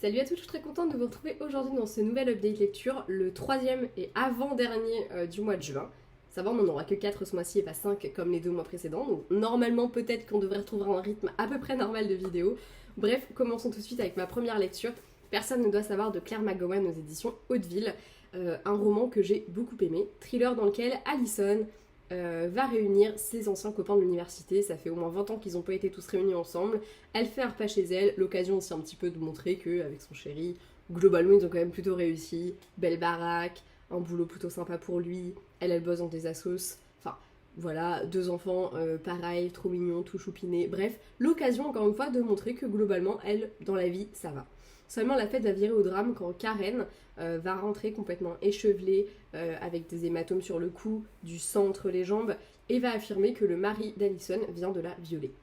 Salut à tous, je suis très contente de vous retrouver aujourd'hui dans ce nouvel update lecture, le troisième et avant-dernier du mois de juin. Ça va, on n'en aura que 4 ce mois-ci et pas 5 comme les 2 mois précédents, donc normalement peut-être qu'on devrait retrouver un rythme à peu près normal de vidéos. Bref, commençons tout de suite avec ma première lecture. Personne ne doit savoir de Claire McGowan aux éditions Hauteville, un roman que j'ai beaucoup aimé, thriller dans lequel Allison va réunir ses anciens copains de l'université. Ça fait au moins 20 ans qu'ils n'ont pas été tous réunis ensemble. Elle fait un repas chez elle, l'occasion aussi un petit peu de montrer qu'avec son chéri, globalement ils ont quand même plutôt réussi. Belle baraque, un boulot plutôt sympa pour lui, elle bosse dans des assos, enfin voilà, 2 enfants, pareil, trop mignons, tout choupiné. Bref, l'occasion encore une fois de montrer que globalement, elle, dans la vie, ça va. Seulement la fête va virer au drame quand Karen va rentrer complètement échevelée, avec des hématomes sur le cou, du sang entre les jambes, et va affirmer que le mari d'Allison vient de la violer.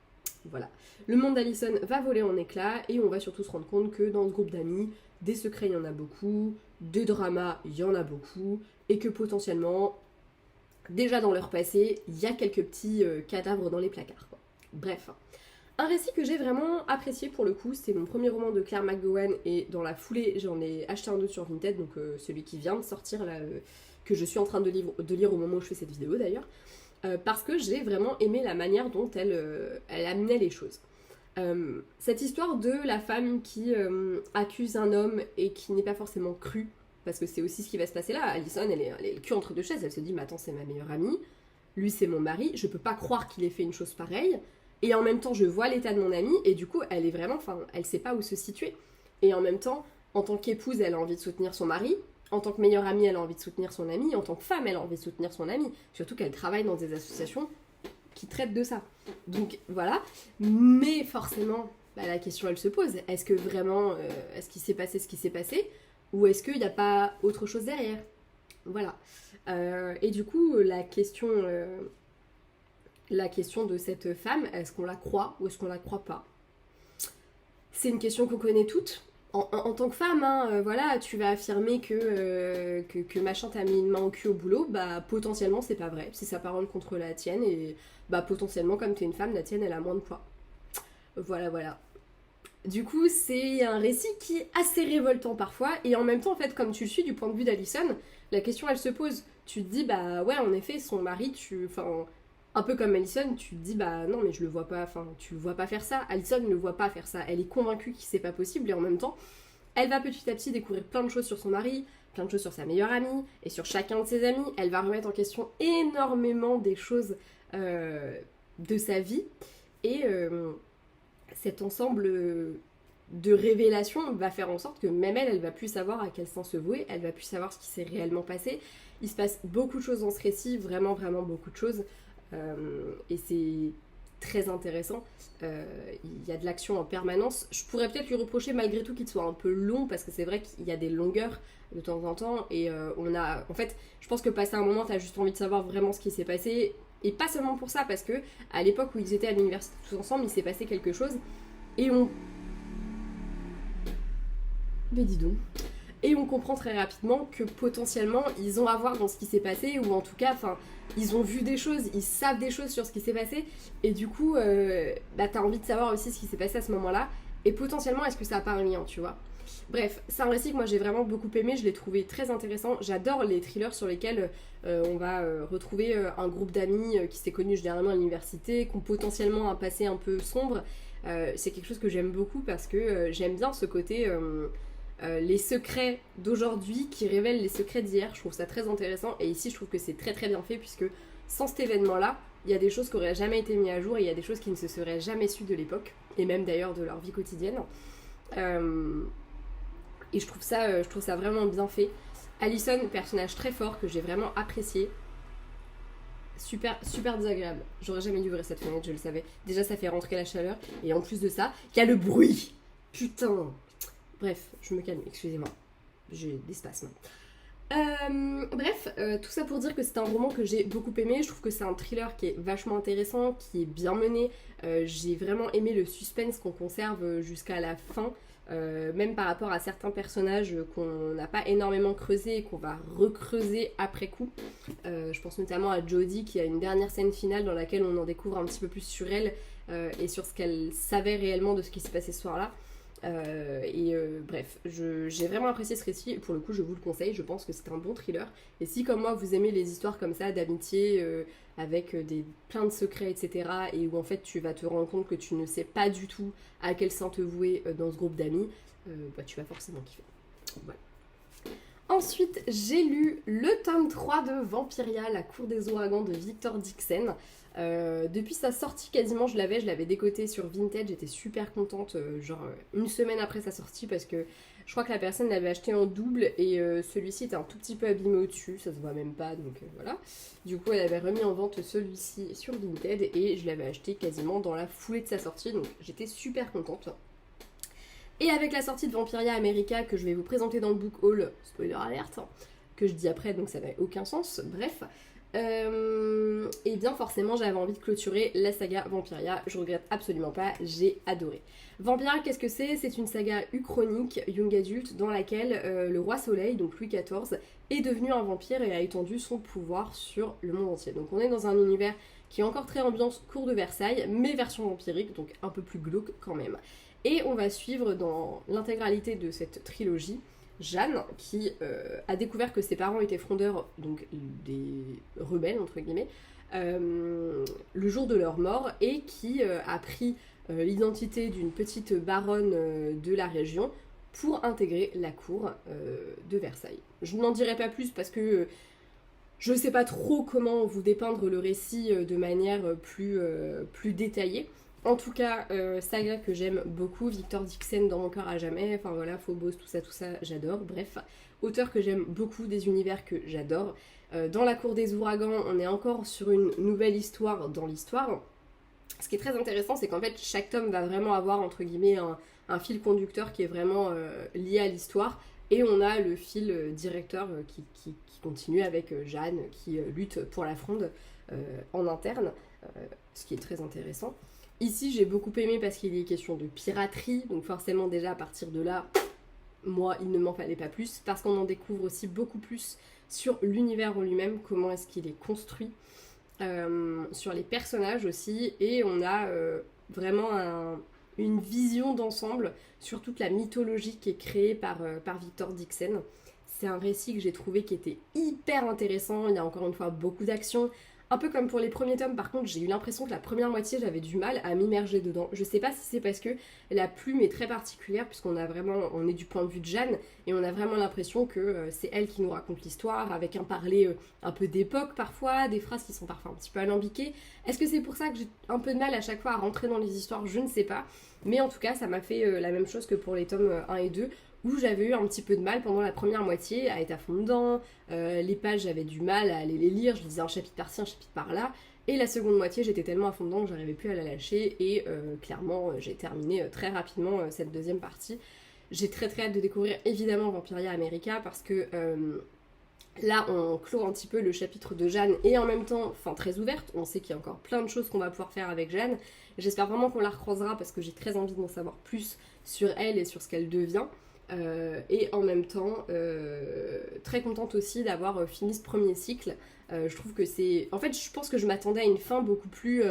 Voilà. Le monde d'Allison va voler en éclats et on va surtout se rendre compte que dans ce groupe d'amis, des secrets il y en a beaucoup, des dramas il y en a beaucoup, et que potentiellement, déjà dans leur passé, il y a quelques petits cadavres dans les placards, quoi. Bref. Un récit que j'ai vraiment apprécié pour le coup, c'est mon premier roman de Claire McGowan et dans la foulée j'en ai acheté un autre sur Vinted, donc celui qui vient de sortir là, que je suis en train de lire au moment où je fais cette vidéo d'ailleurs, parce que j'ai vraiment aimé la manière dont elle amenait les choses. Cette histoire de la femme qui accuse un homme et qui n'est pas forcément crue, parce que c'est aussi ce qui va se passer là. Allison, elle est le cul entre deux chaises, elle se dit mais attends, c'est ma meilleure amie, lui c'est mon mari, je peux pas croire qu'il ait fait une chose pareille. Et en même temps, je vois l'état de mon amie, et du coup, elle est vraiment, enfin, elle sait pas où se situer. Et en même temps, en tant qu'épouse, elle a envie de soutenir son mari. En tant que meilleure amie, elle a envie de soutenir son amie. En tant que femme, elle a envie de soutenir son amie. Surtout qu'elle travaille dans des associations qui traitent de ça. Donc voilà. Mais forcément, la question, elle se pose. Est-ce que vraiment, est-ce qu'il s'est passé ce qui s'est passé? Ou est-ce qu'il n'y a pas autre chose derrière? Voilà. Et du coup, la question de cette femme, est-ce qu'on la croit ou est-ce qu'on la croit pas? C'est une question qu'on connaît toutes. En tant que femme, hein, voilà, tu vas affirmer que machin t'a mis une main au cul au boulot, bah potentiellement c'est pas vrai, c'est sa parole contre la tienne, et bah potentiellement comme t'es une femme, la tienne elle a moins de poids. Voilà, voilà. Du coup, c'est un récit qui est assez révoltant parfois, et en même temps, en fait, comme tu le suis du point de vue d'Allison, la question elle se pose. Tu te dis, bah ouais, en effet, son mari, enfin, un peu comme Allison, tu te dis bah non mais je le vois pas, enfin tu le vois pas faire ça, Allison ne le voit pas faire ça, elle est convaincue que c'est pas possible et en même temps elle va petit à petit découvrir plein de choses sur son mari, plein de choses sur sa meilleure amie et sur chacun de ses amis, elle va remettre en question énormément des choses de sa vie et cet ensemble de révélations va faire en sorte que même elle va plus savoir à quel sens se vouer, elle va plus savoir ce qui s'est réellement passé. Il se passe beaucoup de choses dans ce récit, vraiment vraiment beaucoup de choses. Et c'est très intéressant. Il y a de l'action en permanence. Je pourrais peut-être lui reprocher malgré tout qu'il soit un peu long parce que c'est vrai qu'il y a des longueurs de temps en temps et en fait, je pense que passé un moment, t'as juste envie de savoir vraiment ce qui s'est passé et pas seulement pour ça parce que à l'époque où ils étaient à l'université tous ensemble, il s'est passé quelque chose et mais dis donc. Et on comprend très rapidement que potentiellement ils ont à voir dans ce qui s'est passé, ou en tout cas, enfin, ils ont vu des choses, ils savent des choses sur ce qui s'est passé, et du coup, t'as envie de savoir aussi ce qui s'est passé à ce moment-là, et potentiellement, est-ce que ça n'a pas un lien, tu vois. Bref, c'est un récit que moi j'ai vraiment beaucoup aimé, je l'ai trouvé très intéressant, j'adore les thrillers sur lesquels on va retrouver un groupe d'amis qui s'est connu généralement à l'université, qui ont potentiellement un passé un peu sombre. C'est quelque chose que j'aime beaucoup parce que j'aime bien ce côté... les secrets d'aujourd'hui qui révèlent les secrets d'hier, je trouve ça très intéressant et ici je trouve que c'est très très bien fait puisque sans cet événement là il y a des choses qui auraient jamais été mises à jour et il y a des choses qui ne se seraient jamais sues de l'époque et même d'ailleurs de leur vie quotidienne et je trouve ça vraiment bien fait. Allison, personnage très fort que j'ai vraiment apprécié, super super désagréable, j'aurais jamais dû ouvrir cette fenêtre, je le savais, déjà ça fait rentrer la chaleur et en plus de ça il y a le bruit, putain. Bref, je me calme, excusez-moi. J'ai des spasmes. Tout ça pour dire que c'est un roman que j'ai beaucoup aimé. Je trouve que c'est un thriller qui est vachement intéressant, qui est bien mené. J'ai vraiment aimé le suspense qu'on conserve jusqu'à la fin. Même par rapport à certains personnages qu'on n'a pas énormément creusé et qu'on va recreuser après coup. Je pense notamment à Jodie qui a une dernière scène finale dans laquelle on en découvre un petit peu plus sur elle et sur ce qu'elle savait réellement de ce qui s'est passé ce soir-là. Bref, j'ai vraiment apprécié ce récit et pour le coup je vous le conseille, je pense que c'est un bon thriller. Et si comme moi vous aimez les histoires comme ça d'amitié avec plein de secrets etc. et où en fait tu vas te rendre compte que tu ne sais pas du tout à quel sein te vouer dans ce groupe d'amis, tu vas forcément kiffer. Voilà. Ensuite, j'ai lu le tome 3 de Vampiria, la cour des ouragans de Victor Dixon. Depuis sa sortie, quasiment, je l'avais décoté sur Vinted, j'étais super contente, une semaine après sa sortie, parce que je crois que la personne l'avait acheté en double, et celui-ci était un tout petit peu abîmé au-dessus, ça se voit même pas, donc voilà. Du coup, elle avait remis en vente celui-ci sur Vinted, et je l'avais acheté quasiment dans la foulée de sa sortie, donc j'étais super contente. Et avec la sortie de Vampiria America que je vais vous présenter dans le book haul, spoiler alert, que je dis après donc ça n'a aucun sens, bref, et bien forcément j'avais envie de clôturer la saga Vampiria, je regrette absolument pas, j'ai adoré. Vampiria, qu'est-ce que c'est? C'est une saga uchronique, young adulte, dans laquelle le roi Soleil, donc Louis XIV, est devenu un vampire et a étendu son pouvoir sur le monde entier. Donc on est dans un univers qui est encore très ambiance cour de Versailles, mais version vampirique, donc un peu plus glauque quand même. Et on va suivre dans l'intégralité de cette trilogie Jeanne, qui a découvert que ses parents étaient frondeurs, donc des rebelles entre guillemets, le jour de leur mort, et qui a pris l'identité d'une petite baronne de la région pour intégrer la cour de Versailles. Je n'en dirai pas plus parce que je ne sais pas trop comment vous dépeindre le récit de manière plus détaillée. En tout cas, saga que j'aime beaucoup, Victor Dixon dans mon cœur à jamais, enfin voilà, Phobos, tout ça, j'adore, bref. Auteur que j'aime beaucoup, des univers que j'adore. Dans la cour des ouragans, on est encore sur une nouvelle histoire dans l'histoire. Ce qui est très intéressant, c'est qu'en fait, chaque tome va vraiment avoir, entre guillemets, un fil conducteur qui est vraiment lié à l'histoire. Et on a le fil directeur qui continue avec Jeanne, qui lutte pour la fronde en interne, ce qui est très intéressant. Ici, j'ai beaucoup aimé parce qu'il est question de piraterie, donc forcément déjà à partir de là, moi, il ne m'en fallait pas plus, parce qu'on en découvre aussi beaucoup plus sur l'univers en lui-même, comment est-ce qu'il est construit, sur les personnages aussi, et on a vraiment une vision d'ensemble sur toute la mythologie qui est créée par Victor Dixon. C'est un récit que j'ai trouvé qui était hyper intéressant, il y a encore une fois beaucoup d'action. Un peu comme pour les premiers tomes, par contre, j'ai eu l'impression que la première moitié, j'avais du mal à m'immerger dedans. Je sais pas si c'est parce que la plume est très particulière, puisqu'on est du point de vue de Jeanne, et on a vraiment l'impression que c'est elle qui nous raconte l'histoire, avec un parler un peu d'époque parfois, des phrases qui sont parfois un petit peu alambiquées. Est-ce que c'est pour ça que j'ai un peu de mal à chaque fois à rentrer dans les histoires? Je ne sais pas. Mais en tout cas, ça m'a fait la même chose que pour les tomes 1 et 2, où j'avais eu un petit peu de mal pendant la première moitié à être à fond dedans, les pages j'avais du mal à aller les lire, je lisais un chapitre par-ci, un chapitre par-là, et la seconde moitié j'étais tellement à fond dedans que j'arrivais plus à la lâcher, et clairement j'ai terminé très rapidement cette deuxième partie. J'ai très hâte de découvrir évidemment Vampiria America, parce que là on clôt un petit peu le chapitre de Jeanne, et en même temps, fin très ouverte, on sait qu'il y a encore plein de choses qu'on va pouvoir faire avec Jeanne, j'espère vraiment qu'on la recroisera parce que j'ai très envie d'en savoir plus sur elle et sur ce qu'elle devient. Et en même temps très contente aussi d'avoir fini ce premier cycle. Je trouve que c'est... En fait, je pense que je m'attendais à une fin beaucoup plus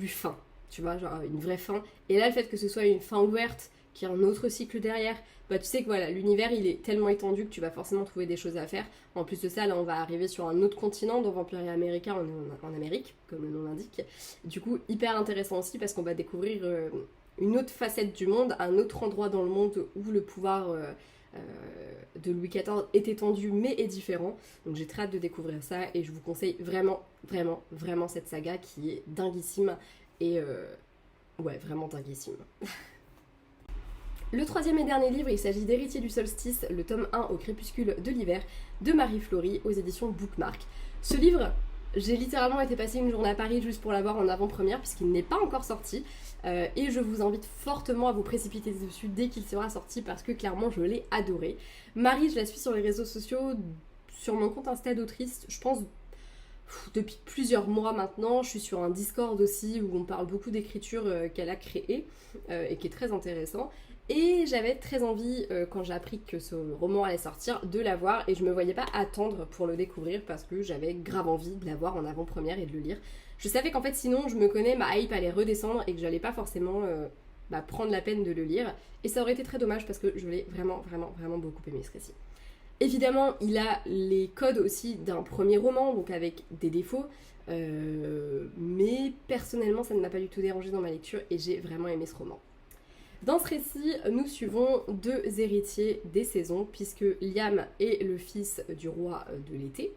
fin, tu vois, genre une vraie fin. Et là, le fait que ce soit une fin ouverte, qu'il y ait un autre cycle derrière, bah tu sais que voilà, l'univers il est tellement étendu que tu vas forcément trouver des choses à faire. En plus de ça, là on va arriver sur un autre continent, dans Vampiria America, on est en Amérique, comme le nom l'indique. Du coup, hyper intéressant aussi parce qu'on va découvrir une autre facette du monde, un autre endroit dans le monde où le pouvoir de Louis XIV est étendu mais est différent. Donc j'ai très hâte de découvrir ça et je vous conseille vraiment, vraiment, vraiment cette saga qui est dinguissime et ouais, vraiment dinguissime. Le troisième et dernier livre, il s'agit d'Héritier du Solstice, le tome 1 au crépuscule de l'hiver de Marie Flory aux éditions Bookmark. Ce livre, j'ai littéralement été passer une journée à Paris juste pour l'avoir en avant-première puisqu'il n'est pas encore sorti. Et je vous invite fortement à vous précipiter dessus dès qu'il sera sorti parce que clairement je l'ai adoré. Marie, je la suis sur les réseaux sociaux, sur mon compte Insta d'autrice, je pense depuis plusieurs mois maintenant. Je suis sur un Discord aussi où on parle beaucoup d'écriture qu'elle a créée et qui est très intéressant. Et j'avais très envie, quand j'ai appris que ce roman allait sortir, de l'avoir et je me voyais pas attendre pour le découvrir parce que j'avais grave envie de l'avoir en avant-première et de le lire. Je savais qu'en fait sinon je me connais, ma hype allait redescendre et que j'allais pas forcément prendre la peine de le lire. Et ça aurait été très dommage parce que je l'ai vraiment, vraiment, vraiment beaucoup aimé ce récit. Évidemment, il a les codes aussi d'un premier roman, donc avec des défauts. Mais personnellement, ça ne m'a pas du tout dérangé dans ma lecture et j'ai vraiment aimé ce roman. Dans ce récit, nous suivons deux héritiers des saisons, puisque Liam est le fils du roi de l'été,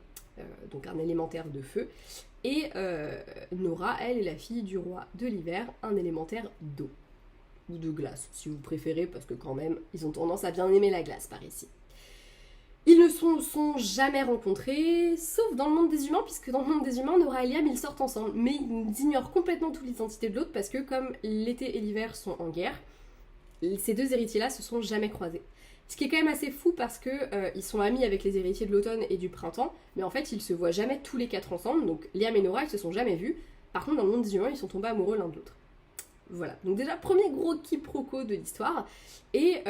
donc un élémentaire de feu, et Nora, elle, est la fille du roi de l'hiver, un élémentaire d'eau. Ou de glace, si vous préférez, parce que quand même, ils ont tendance à bien aimer la glace par ici. Ils ne sont jamais rencontrés, sauf dans le monde des humains, puisque dans le monde des humains, Nora et Liam, ils sortent ensemble. Mais ils ignorent complètement toute l'identité de l'autre, parce que comme l'été et l'hiver sont en guerre, ces deux héritiers-là se sont jamais croisés. Ce qui est quand même assez fou, parce que ils sont amis avec les héritiers de l'automne et du printemps, mais en fait, ils se voient jamais tous les quatre ensemble, donc Liam et Nora, ils se sont jamais vus. Par contre, dans le monde des humains, ils sont tombés amoureux l'un de l'autre. Voilà, donc déjà, premier gros quiproquo de l'histoire. Et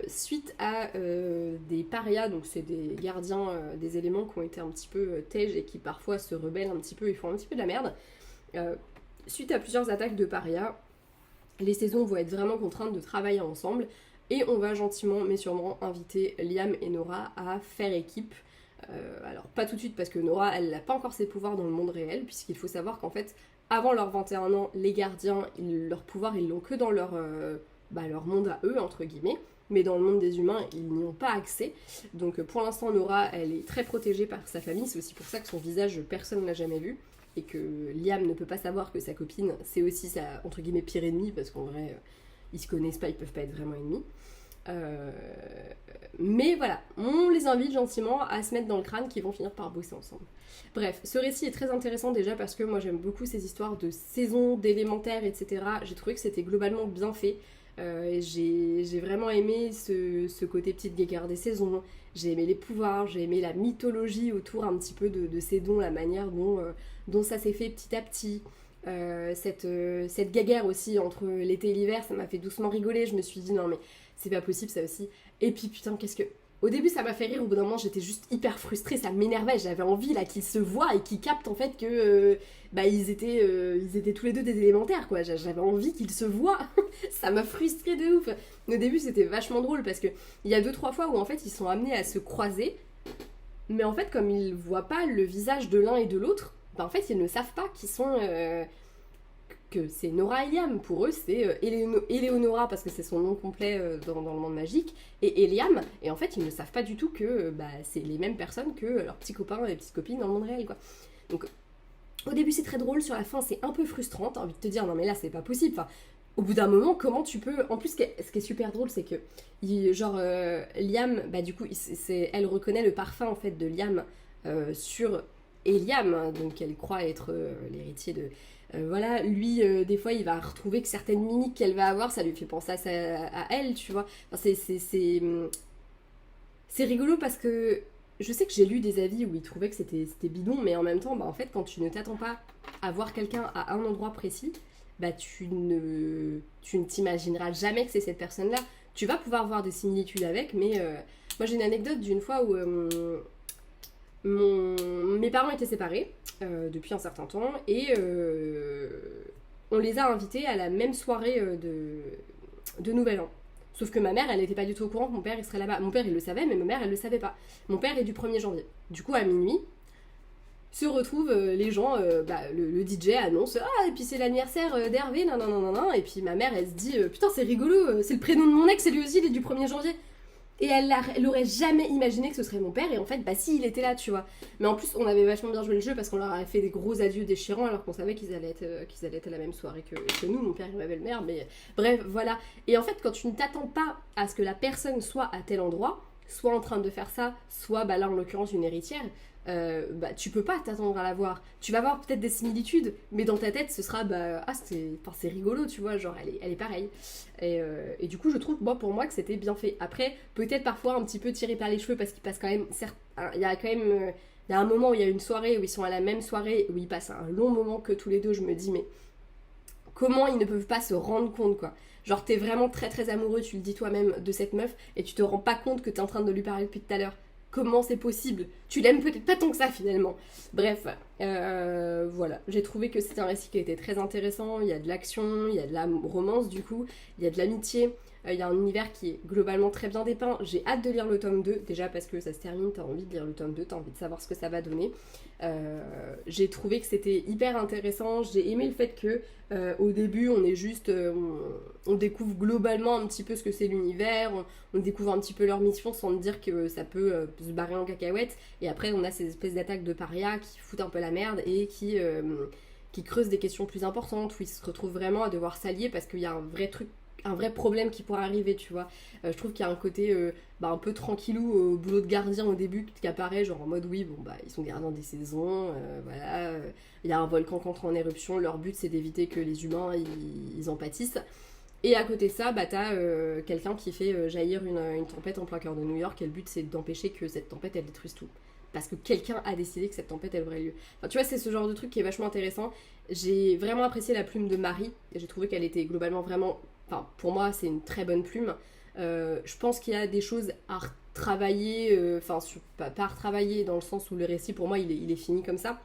suite à des parias, donc c'est des gardiens des éléments qui ont été un petit peu tèges et qui parfois se rebellent un petit peu et font un petit peu de la merde, suite à plusieurs attaques de parias, les saisons vont être vraiment contraintes de travailler ensemble et on va gentiment mais sûrement inviter Liam et Nora à faire équipe. Alors pas tout de suite parce que Nora, elle n'a pas encore ses pouvoirs dans le monde réel, puisqu'il faut savoir qu'en fait, avant leurs 21 ans, les gardiens, leur pouvoir, ils l'ont que dans leur monde à eux, entre guillemets, mais dans le monde des humains, ils n'y ont pas accès. Donc pour l'instant, Nora, elle est très protégée par sa famille, c'est aussi pour ça que son visage, personne ne l'a jamais vu, et que Liam ne peut pas savoir que sa copine, c'est aussi sa, entre guillemets, pire ennemie, parce qu'en vrai, ils se connaissent pas, ils peuvent pas être vraiment ennemis. Mais voilà, on les invite gentiment à se mettre dans le crâne qu'ils vont finir par bosser ensemble. Bref, ce récit est très intéressant déjà parce que moi j'aime beaucoup ces histoires de saisons, d'élémentaires, etc. J'ai trouvé que c'était globalement bien fait. J'ai vraiment aimé ce côté petite guéguerre des saisons. J'ai aimé les pouvoirs, j'ai aimé la mythologie autour un petit peu de ces dons, la manière dont ça s'est fait petit à petit. Cette guéguerre aussi entre l'été et l'hiver, ça m'a fait doucement rigoler. Je me suis dit non mais c'est pas possible ça aussi. Et puis putain, au début ça m'a fait rire, au bout d'un moment j'étais juste hyper frustrée, ça m'énervait, j'avais envie là qu'ils se voient et qu'ils captent en fait que ils étaient tous les deux des élémentaires quoi, j'avais envie qu'ils se voient. Ça m'a frustrée de ouf. Au début c'était vachement drôle parce que il y a 2-3 fois où en fait ils sont amenés à se croiser, mais en fait comme ils voient pas le visage de l'un et de l'autre, en fait ils ne savent pas qu'ils sont... que c'est Nora et Liam. Pour eux, c'est Eleonora, parce que c'est son nom complet dans le monde magique, et Liam. Et en fait, ils ne savent pas du tout que c'est les mêmes personnes que leurs petits copains et petites copines dans le monde réel, quoi. Donc, au début, c'est très drôle. Sur la fin, c'est un peu frustrant. T'as envie de te dire, non, mais là, c'est pas possible. Enfin, au bout d'un moment, comment tu peux... En plus, ce qui est super drôle, c'est que, Liam, du coup, elle reconnaît le parfum, en fait, de Liam sur Liam, donc elle croit être l'héritier de... voilà, lui, des fois, il va retrouver que certaines mimiques qu'elle va avoir, ça lui fait penser à elle, tu vois. Enfin, c'est rigolo parce que je sais que j'ai lu des avis où ils trouvaient que c'était bidon, mais en même temps, en fait, quand tu ne t'attends pas à voir quelqu'un à un endroit précis, tu ne t'imagineras jamais que c'est cette personne-là. Tu vas pouvoir voir des similitudes avec, mais moi j'ai une anecdote d'une fois où mes parents étaient séparés depuis un certain temps et on les a invités à la même soirée de Nouvel An. Sauf que ma mère, elle n'était pas du tout au courant que mon père il serait là-bas. Mon père, il le savait, mais ma mère, elle le savait pas. Mon père est du 1er janvier. Du coup, à minuit, se retrouvent les gens, le DJ annonce « Ah, et puis c'est l'anniversaire d'Hervé, nan, nan, nan, nan, nan. » Et puis ma mère, elle se dit « Putain, c'est rigolo, c'est le prénom de mon ex, et lui aussi, il est du 1er janvier. » Et elle aurait jamais imaginé que ce serait mon père, et en fait, si, il était là, tu vois. Mais en plus, on avait vachement bien joué le jeu parce qu'on leur avait fait des gros adieux déchirants alors qu'on savait qu'ils allaient être à la même soirée que nous, mon père et ma belle-mère, mais bref, voilà. Et en fait, quand tu ne t'attends pas à ce que la personne soit à tel endroit, soit en train de faire ça, soit, là, en l'occurrence, une héritière, tu peux pas t'attendre à la voir. Tu vas voir peut-être des similitudes, mais dans ta tête, ce sera, c'est rigolo, tu vois, genre, elle est pareille. Et du coup, je trouve, pour moi, que c'était bien fait. Après, peut-être parfois un petit peu tiré par les cheveux, parce qu'il passe quand même, certes, il y a quand même, il y a un moment où il y a une soirée, où ils sont à la même soirée, où ils passent un long moment que tous les deux, je me dis, mais comment ils ne peuvent pas se rendre compte, quoi. Genre, t'es vraiment très très amoureux, tu le dis toi-même, de cette meuf, et tu te rends pas compte que t'es en train de lui parler depuis tout à l'heure. comment c'est possible? Tu l'aimes peut-être pas tant que ça finalement. Bref, voilà. J'ai trouvé que c'était un récit qui était très intéressant. Il y a de l'action, il y a de la romance du coup, il y a de l'amitié. Il y a un univers qui est globalement très bien dépeint. J'ai hâte de lire le tome 2, déjà parce que ça se termine, t'as envie de lire le tome 2, t'as envie de savoir ce que ça va donner. J'ai trouvé que c'était hyper intéressant. J'ai aimé le fait que au début on est juste on découvre globalement un petit peu ce que c'est l'univers, on découvre un petit peu leur mission sans dire que ça peut se barrer en cacahuète, et après on a ces espèces d'attaques de parias qui foutent un peu la merde et qui creusent des questions plus importantes, où ils se retrouvent vraiment à devoir s'allier parce qu'il y a un vrai truc, un vrai problème qui pourrait arriver, tu vois. Je trouve qu'il y a un côté un peu tranquillou au boulot de gardien au début qui apparaît, genre en mode oui, bon bah ils sont gardiens des saisons, voilà, il y a un volcan qui entre en éruption, leur but c'est d'éviter que les humains ils en pâtissent. Et à côté de ça, bah t'as quelqu'un qui fait jaillir une tempête en plein cœur de New York, et le but c'est d'empêcher que cette tempête elle détruise tout. Parce que quelqu'un a décidé que cette tempête elle aurait lieu. Enfin, tu vois, c'est ce genre de truc qui est vachement intéressant. J'ai vraiment apprécié la plume de Marie, et j'ai trouvé qu'elle était globalement vraiment... Enfin, pour moi, c'est une très bonne plume. Je pense qu'il y a des choses à retravailler, pas à retravailler dans le sens où le récit, pour moi, il est fini comme ça.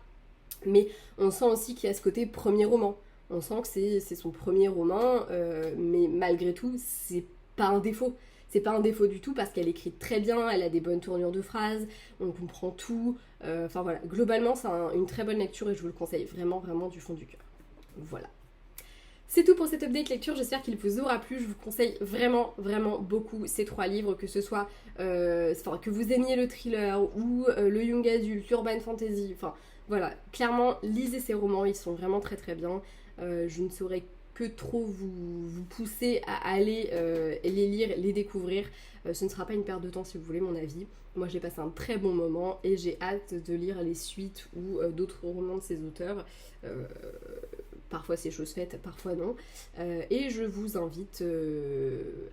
Mais on sent aussi qu'il y a ce côté premier roman. On sent que c'est son premier roman, mais malgré tout, c'est pas un défaut. C'est pas un défaut du tout parce qu'elle écrit très bien, elle a des bonnes tournures de phrases, on comprend tout. Enfin voilà, globalement, c'est une très bonne lecture et je vous le conseille vraiment, vraiment du fond du cœur. Voilà. C'est tout pour cette update lecture, j'espère qu'il vous aura plu. Je vous conseille vraiment, vraiment beaucoup ces 3 livres, que ce soit que vous aimiez le thriller ou le young adult, l'urban fantasy, enfin voilà, clairement lisez ces romans, ils sont vraiment très très bien. Je ne saurais que trop vous pousser à aller les lire, les découvrir. Ce ne sera pas une perte de temps si vous voulez mon avis. Moi j'ai passé un très bon moment et j'ai hâte de lire les suites ou d'autres romans de ces auteurs. Parfois c'est chose faite, parfois non. Et je vous invite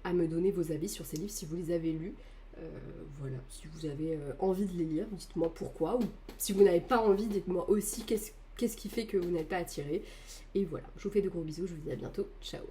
à me donner vos avis sur ces livres si vous les avez lus. Voilà, si vous avez envie de les lire, dites-moi pourquoi. Ou si vous n'avez pas envie, dites-moi aussi qu'est-ce qui fait que vous n'êtes pas attiré. Et voilà, je vous fais de gros bisous, je vous dis à bientôt. Ciao.